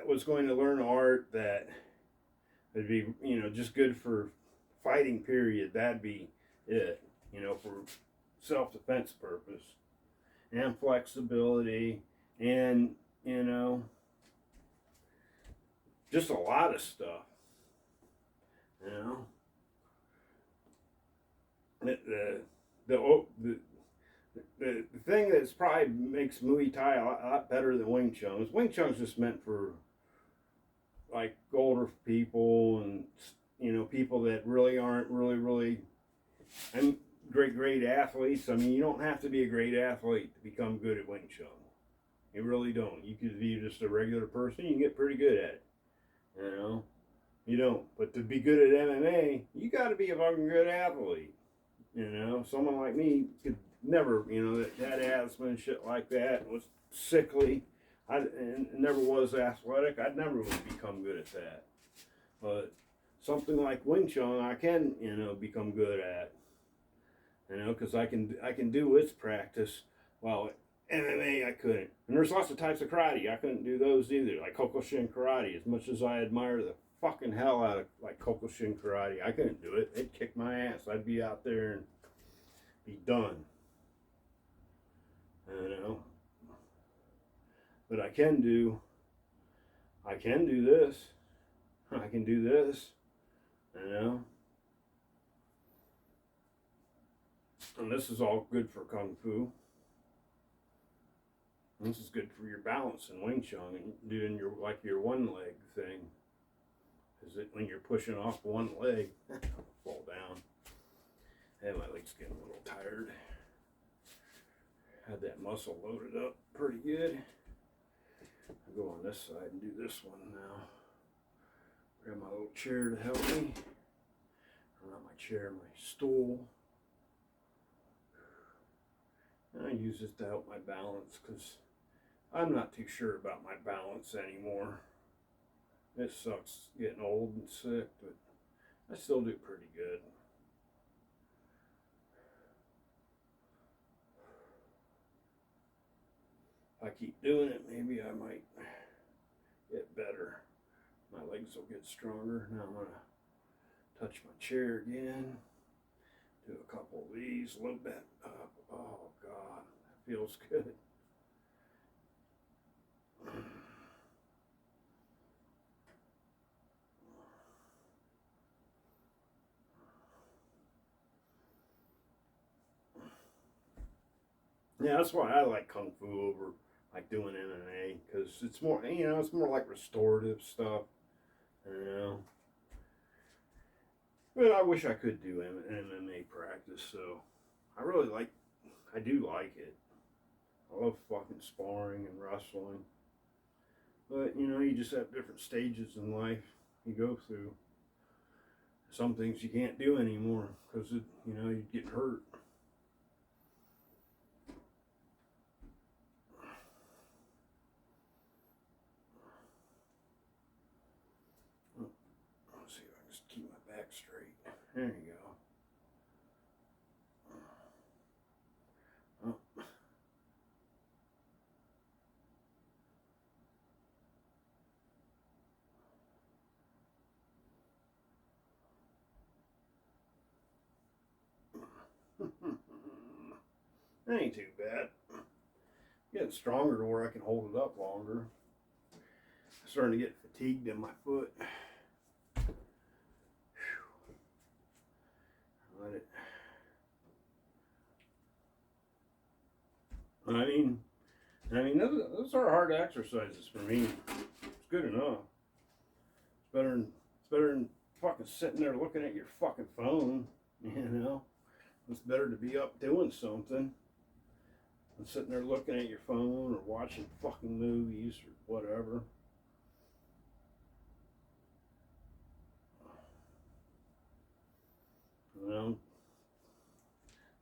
was going to learn art that would be, just good for fighting, period, that'd be it. For self-defense purpose and flexibility and, just a lot of stuff. The thing that's probably makes Muay Thai a lot better than Wing Chun is Wing Chun's just meant for like older people and people that really aren't really and great athletes. I mean, you don't have to be a great athlete to become good at Wing Chun. You really don't. You could be just a regular person. You can get pretty good at it. You don't. But to be good at MMA, you got to be a fucking good athlete. Someone like me could never, that had asthma and shit like that, was sickly, and never was athletic. I'd never would become good at that. But something like Wing Chun, I can, become good at. Because I can do its practice. While MMA, I couldn't. And there's lots of types of karate. I couldn't do those either. Like Kokushin karate. As much as I admire the fucking hell out of like Kokushin karate, I couldn't do it. It'd kick my ass. I'd be out there and be done. But I can do this. I can do this. And this is all good for Kung Fu. This is good for your balance in Wing Chun and doing your one leg thing. Is it when you're pushing off one leg, fall down. And my leg's getting a little tired. Had that muscle loaded up pretty good. I'll go on this side and do this one now. Grab my little chair to help me. Or not my chair, my stool. And I use this to help my balance because I'm not too sure about my balance anymore. It sucks getting old and sick, but I still do pretty good. If I keep doing it, maybe I might get better. My legs will get stronger. Now I'm going to touch my chair again. Do a couple of these, a little bit up. Oh, God, that feels good. Yeah, that's why I like Kung Fu over like doing MMA, because it's more, it's more like restorative stuff, But I wish I could do MMA practice, so I do like it. I love fucking sparring and wrestling. But, you just have different stages in life you go through. Some things you can't do anymore because, you get hurt. Let's see if I can just keep my back straight. There you go. That ain't too bad. Getting stronger to where I can hold it up longer. I'm starting to get fatigued in my foot. Let it. I mean, those are hard exercises for me. It's good enough. It's better than fucking sitting there looking at your fucking phone. It's better to be up doing something. and sitting there looking at your phone or watching fucking movies or whatever. You know,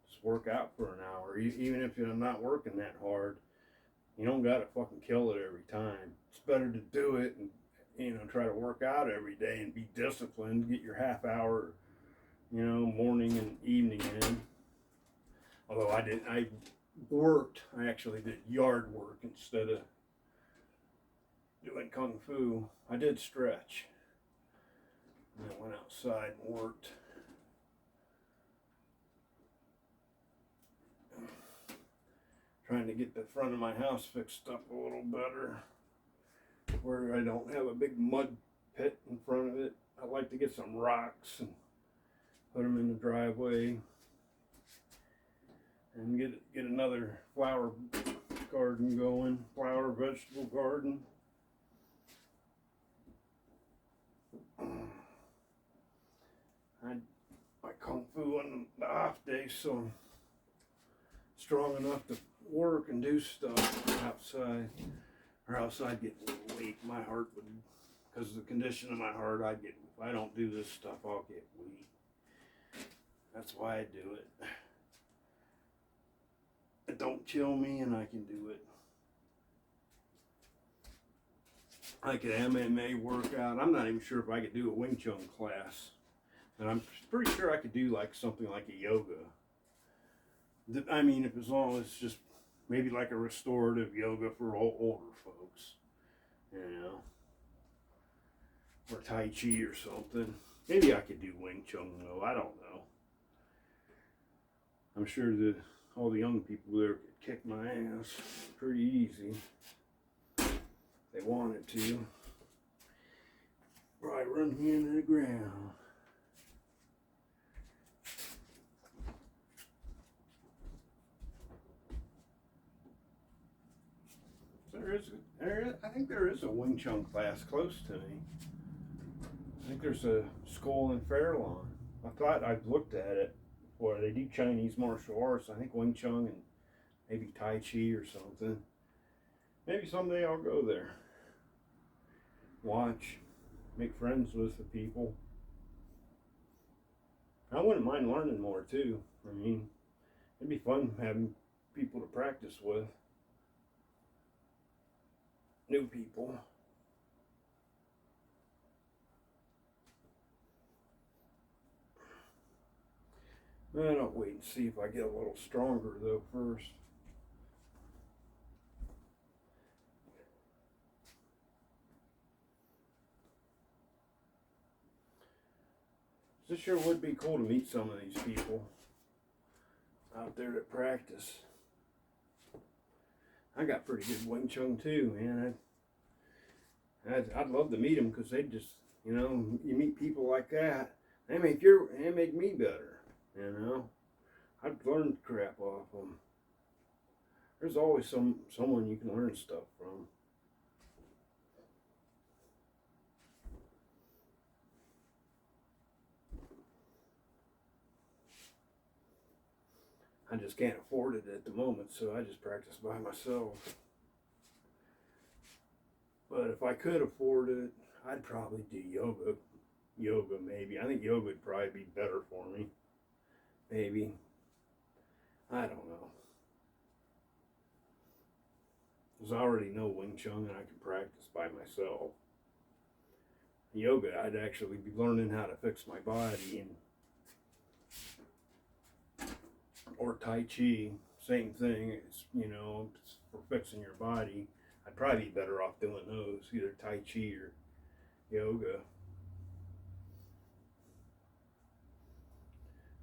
just work out for an hour. Even if you're not working that hard, you don't gotta fucking kill it every time. It's better to do it and, you know, try to work out every day and be disciplined. Get your half hour, you know, morning and evening in. Although I worked. I actually did yard work instead of doing kung fu. I did stretch. And I went outside and worked. Trying to get the front of my house fixed up a little better, where I don't have a big mud pit in front of it. I'd like to get some rocks and put them in the driveway, and get another flower garden going, flower vegetable garden. I kung fu on the off day, so I'm strong enough to work and do stuff outside, or else I'd get a little weak. My heart would, because of the condition of my heart, if I don't do this stuff, I'll get weak. That's why I do it. It don't kill me, and I can do it. Like an MMA workout. I'm not even sure if I could do a Wing Chun class, and I'm pretty sure I could do like something like a yoga. I mean, if as long as it's just maybe like a restorative yoga for older folks, you know, or Tai Chi or something. Maybe I could do Wing Chun though. I don't know. I'm sure that all the young people there could kick my ass pretty easy if they wanted to. Probably run me into the ground. I think there is a Wing Chun class close to me. I think there's a school in Fairlawn. I thought I've looked at it before. They do Chinese martial arts. I think Wing Chun and maybe Tai Chi or something. Maybe someday I'll go there. Watch. Make friends with the people. I wouldn't mind learning more too. I mean, it'd be fun having people to practice with. New people. I'll wait and see if I get a little stronger though first. This sure would be cool to meet some of these people out there that practice. I got pretty good Wing Chun too, man. I'd love to meet them because they just, you know, you meet people like that, they make me better, you know. I'd learn crap off them. There's always someone you can learn stuff from. I just can't afford it at the moment, so I just practice by myself. But if I could afford it, I'd probably do yoga. Yoga, maybe. I think yoga would probably be better for me. Maybe. I don't know. Because I already know Wing Chun and I can practice by myself. Yoga, I'd actually be learning how to fix my body, or Tai Chi, same thing. It's, you know, it's for fixing your body. I'd probably be better off doing those, either Tai Chi or yoga.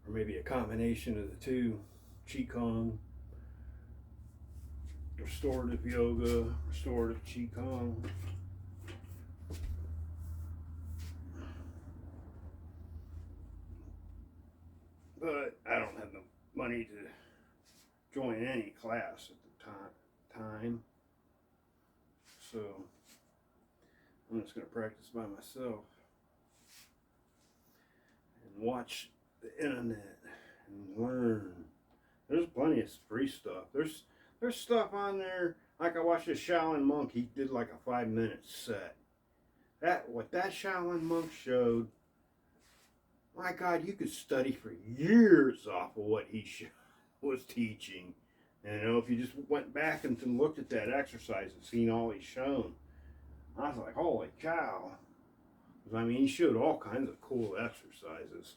Or maybe a combination of the two. Qigong, restorative yoga, restorative Qigong. But I don't have the money to join any class at the time. So I'm just going to practice by myself and watch the internet and learn. There's plenty of free stuff. There's There's stuff on there. Like I watched a Shaolin monk. He did like a 5-minute set. What that Shaolin monk showed. My God, you could study for years off of what he was teaching. And you know, if you just went back and looked at that exercise and seen all he's shown, I was like, holy cow. I mean, he showed all kinds of cool exercises.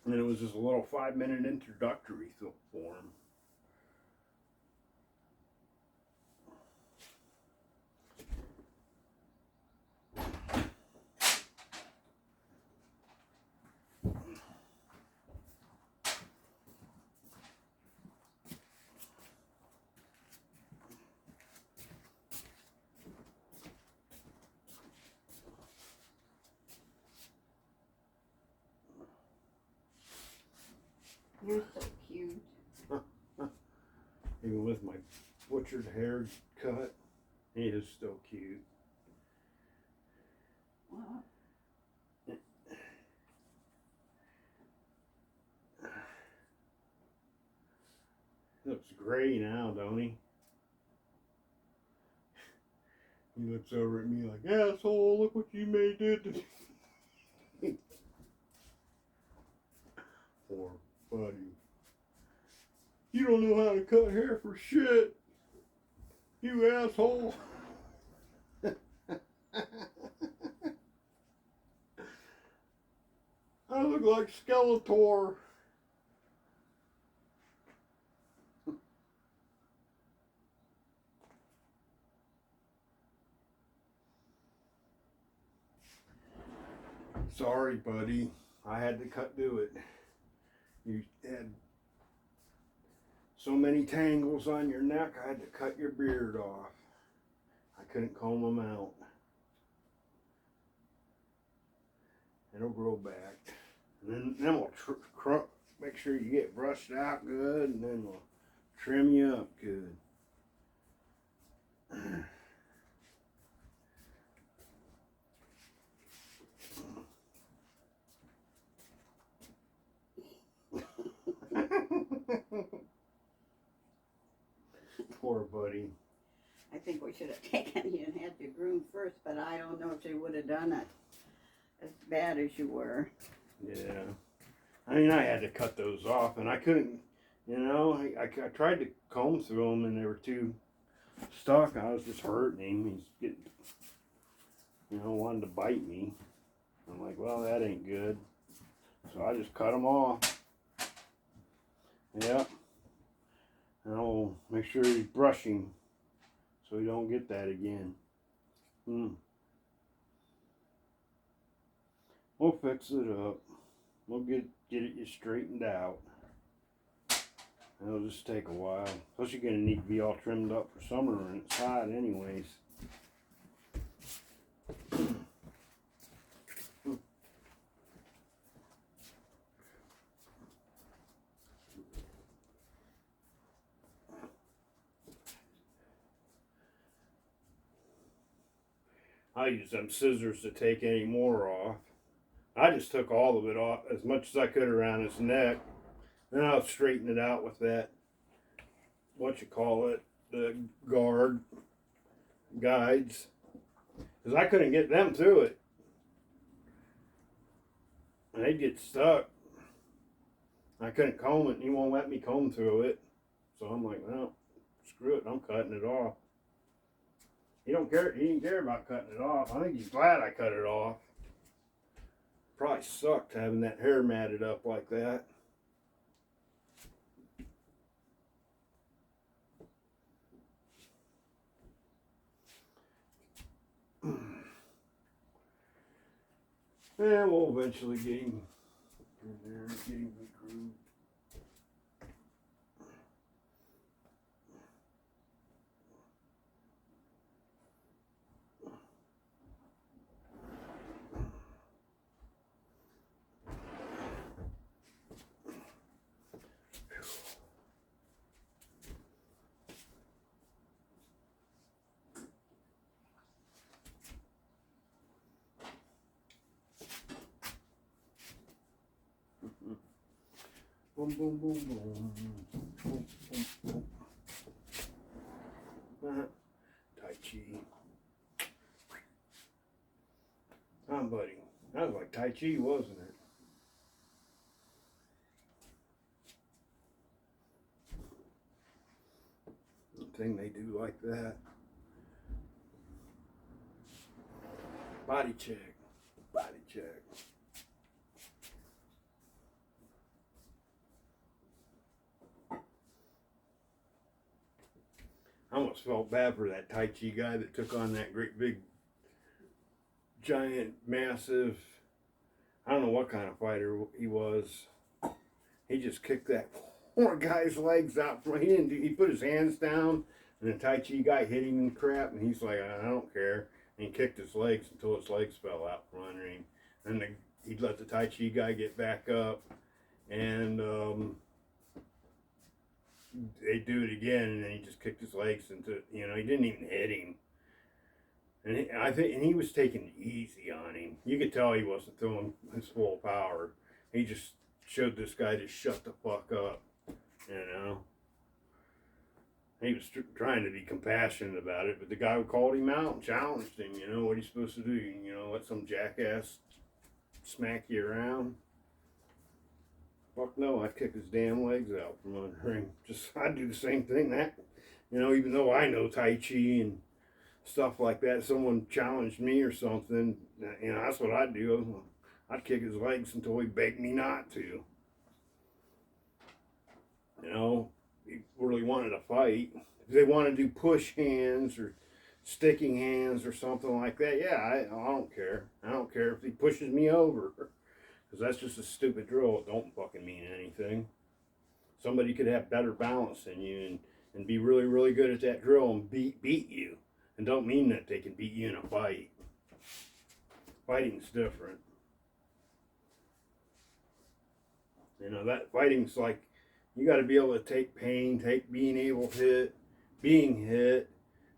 And it was just a little 5-minute introductory for him. You're so cute. Even with my butchered haircut, he is still cute. Wow. Looks gray now, don't he? He looks over at me like, asshole, look what you made did. Poor buddy. You don't know how to cut hair for shit. You asshole. I look like Skeletor. Sorry, buddy. I had to do it. You had so many tangles on your neck, I had to cut your beard off. I couldn't comb them out. It'll grow back. And then we'll make sure you get brushed out good, and then we'll trim you up good. Poor buddy. I think we should have taken you and had you groomed first, but I don't know if they would have done it as bad as you were. Yeah. I mean, I had to cut those off, and I couldn't, you know, I tried to comb through them, and they were too stuck. I was just hurting him. He's getting, you know, wanted to bite me. I'm like, well, that ain't good. So I just cut them off. Yep. And I'll make sure he's brushing so he don't get that again. We'll fix it up. We'll get it you straightened out. It'll just take a while. Plus you're gonna need to be all trimmed up for summer and it's hot anyways. I use them scissors to take any more off. I just took all of it off, as much as I could around his neck. Then I'll straighten it out with that, the guides. Because I couldn't get them through it. And they'd get stuck. I couldn't comb it, and he won't let me comb through it. So I'm like, well, screw it, I'm cutting it off. He didn't care about cutting it off. I think he's glad I cut it off. Probably sucked having that hair matted up like that. Yeah, we'll eventually get him in there, get him regrouped. Boom, boom, boom, boom. Boom, boom, boom. Tai Chi. Buddy. That was like Tai Chi, wasn't it? The thing they do like that. Body check. Body check. I almost felt bad for that Tai Chi guy that took on that great big, giant, massive, I don't know what kind of fighter he was. He just kicked that poor guy's legs out. He put his hands down, and the Tai Chi guy hit him and crap, and he's like, I don't care. And he kicked his legs until his legs fell out from under him. And he'd let the Tai Chi guy get back up, and they'd do it again, and then he just kicked his legs into, he didn't even hit him. And he was taking it easy on him. You could tell he wasn't throwing his full power. He just showed this guy to shut the fuck up, He was trying to be compassionate about it, but the guy called him out and challenged him. What are you supposed to do? Let some jackass smack you around? Fuck no, I'd kick his damn legs out from under him. I'd do the same thing. Even though I know Tai Chi and stuff like that, someone challenged me or something, that's what I'd do. I'd kick his legs until he begged me not to. He really wanted to fight. If they want to do push hands or sticking hands or something like that, yeah, I don't care. I don't care if he pushes me over, because that's just a stupid drill. It don't fucking mean anything. Somebody could have better balance than you and be really, really good at that drill and beat you. And don't mean that they can beat you in a fight. Fighting's different. That fighting's like, you got to be able to take pain, being hit,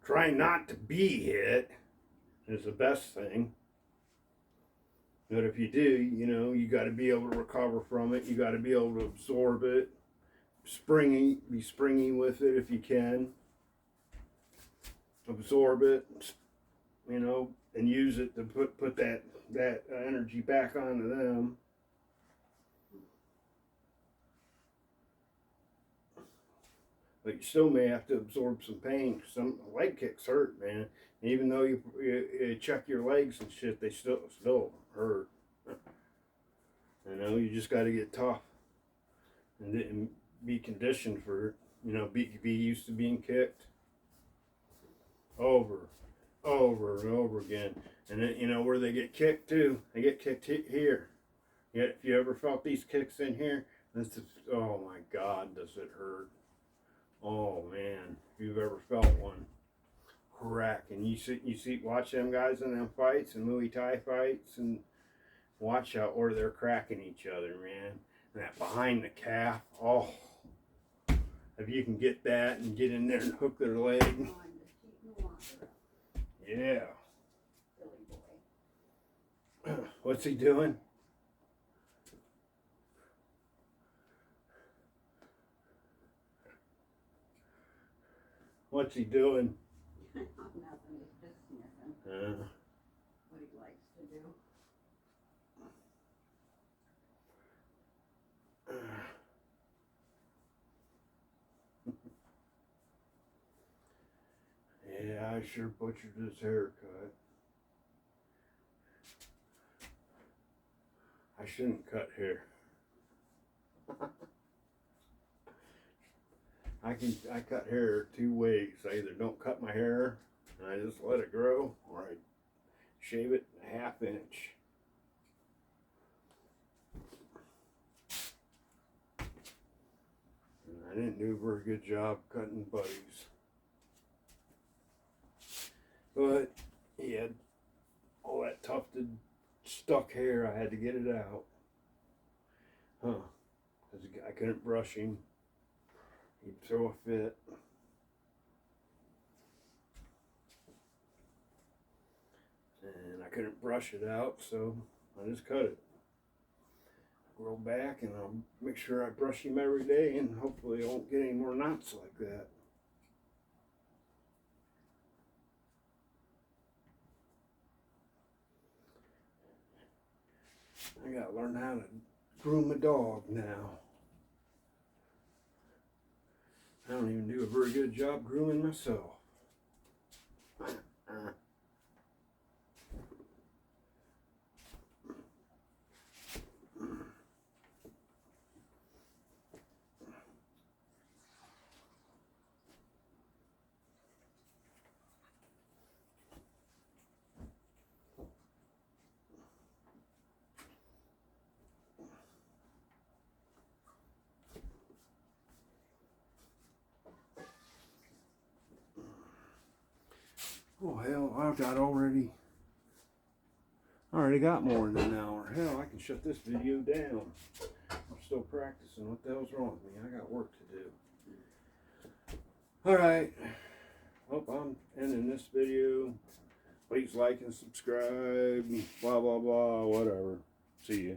try not to be hit is the best thing. But if you do, you got to be able to recover from it. You got to be able to absorb it. Be springy with it if you can. Absorb it, and use it to put that energy back onto them. But you still may have to absorb some pain. Some leg kicks hurt, man. And even though you check your legs and shit, they still hurt. You just got to get tough and be conditioned for it. Be used to being kicked over and over again. And then where they get kicked too, they get kicked here. If you ever felt these kicks in here, oh my God, does it hurt? Oh man, if you've ever felt one, crack. And watch them guys in them fights and Muay Thai fights, and watch out where they're cracking each other, man. And that behind the calf, oh, if you can get that and get in there and hook their leg. Yeah. What's he doing? What's he doing? Nothing, he's just sniffing. What he likes to do. Yeah, I sure butchered his haircut. I shouldn't cut hair. I cut hair two ways. I either don't cut my hair and I just let it grow, or I shave it a ½ inch. And I didn't do a very good job cutting buddies. But he had all that tufted, stuck hair. I had to get it out. Because I couldn't brush him. He'd throw a fit. And I couldn't brush it out, so I just cut it. grow back, and I'll make sure I brush him every day, and hopefully I won't get any more knots like that. I gotta learn how to groom a dog now. I don't even do a very good job grooming myself. Oh hell, I already got more than an hour. Hell, I can shut this video down. I'm still practicing. What the hell's wrong with me? I got work to do. Alright. Hope I'm ending this video. Please like and subscribe. Blah, blah, blah. Whatever. See ya.